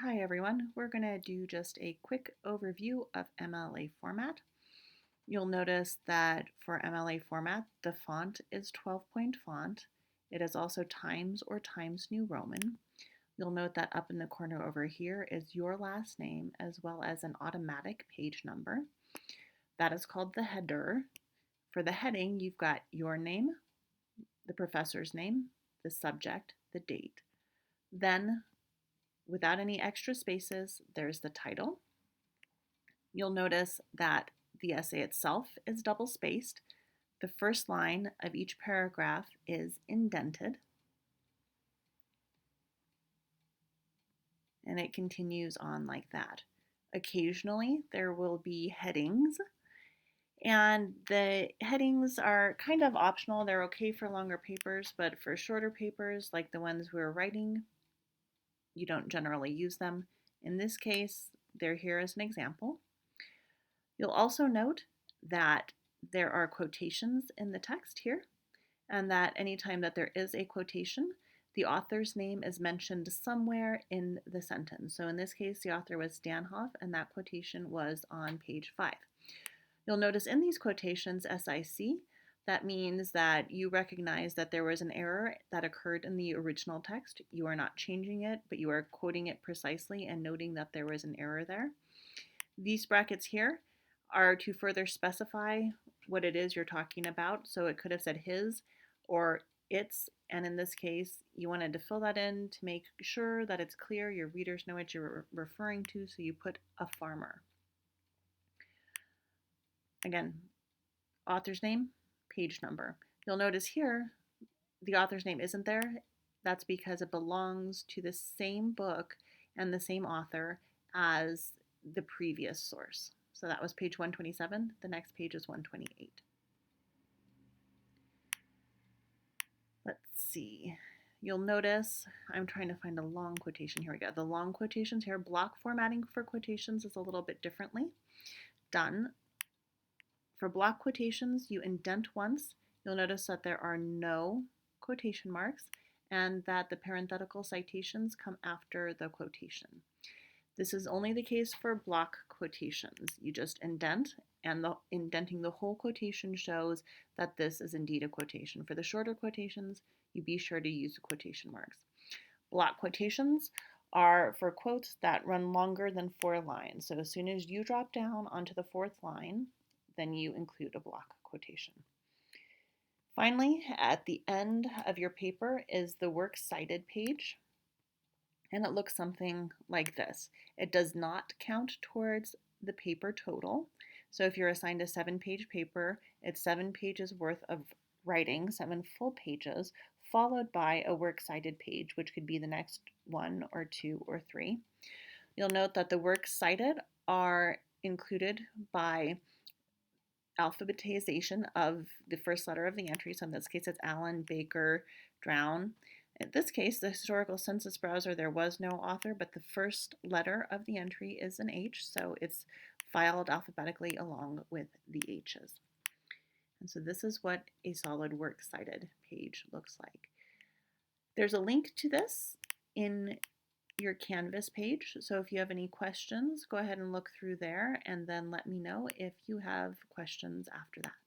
Hi everyone, we're going to do just a quick overview of MLA format. You'll notice that for MLA format, the font is 12-point font. It is also Times or Times New Roman. You'll note that up in the corner over here is your last name as well as an automatic page number. That is called the header. For the heading, you've got your name, the professor's name, the subject, the date. Then, without any extra spaces, there's the title. You'll notice that the essay itself is double spaced. The first line of each paragraph is indented, and it continues on like that. Occasionally, there will be headings, and the headings are kind of optional. They're okay for longer papers, but for shorter papers, like the ones we're writing, you don't generally use them. In this case, they're here as an example. You'll also note that there are quotations in the text here, and that anytime that there is a quotation, the author's name is mentioned somewhere in the sentence. So in this case, the author was Danhoff, and that quotation was on page 5. You'll notice in these quotations, SIC, that means that you recognize that there was an error that occurred in the original text. You are not changing it, but you are quoting it precisely and noting that there was an error there. These brackets here are to further specify what it is you're talking about. So it could have said his or its, and in this case, you wanted to fill that in to make sure that it's clear, your readers know what you're referring to, so you put a farmer. Again, author's name, page number. You'll notice here, the author's name isn't there. That's because it belongs to the same book and the same author as the previous source. So that was page 127. The next page is 128. Let's see. You'll notice, I'm trying to find a long quotation. Here we go. The long quotations here, block formatting for quotations is a little bit differently done. For block quotations, you indent once. You'll notice that there are no quotation marks and that the parenthetical citations come after the quotation. This is only the case for block quotations. You just indent, and indenting the whole quotation shows that this is indeed a quotation. For the shorter quotations, you be sure to use the quotation marks. Block quotations are for quotes that run longer than 4 lines. So as soon as you drop down onto the 4th line, then you include a block quotation. Finally, at the end of your paper is the works cited page, and it looks something like this. It does not count towards the paper total. So if you're assigned a 7-page paper, it's 7 pages worth of writing, 7 full pages, followed by a works cited page, which could be the next 1 or 2 or 3. You'll note that the works cited are included by alphabetization of the first letter of the entry. So in this case, it's Allen, Baker, Drown. In this case, the historical census browser, there was no author, but the first letter of the entry is an H, so it's filed alphabetically along with the H's. And so this is what a solid works cited page looks like. There's a link to this in your Canvas page, so if you have any questions, go ahead and look through there and then let me know if you have questions after that.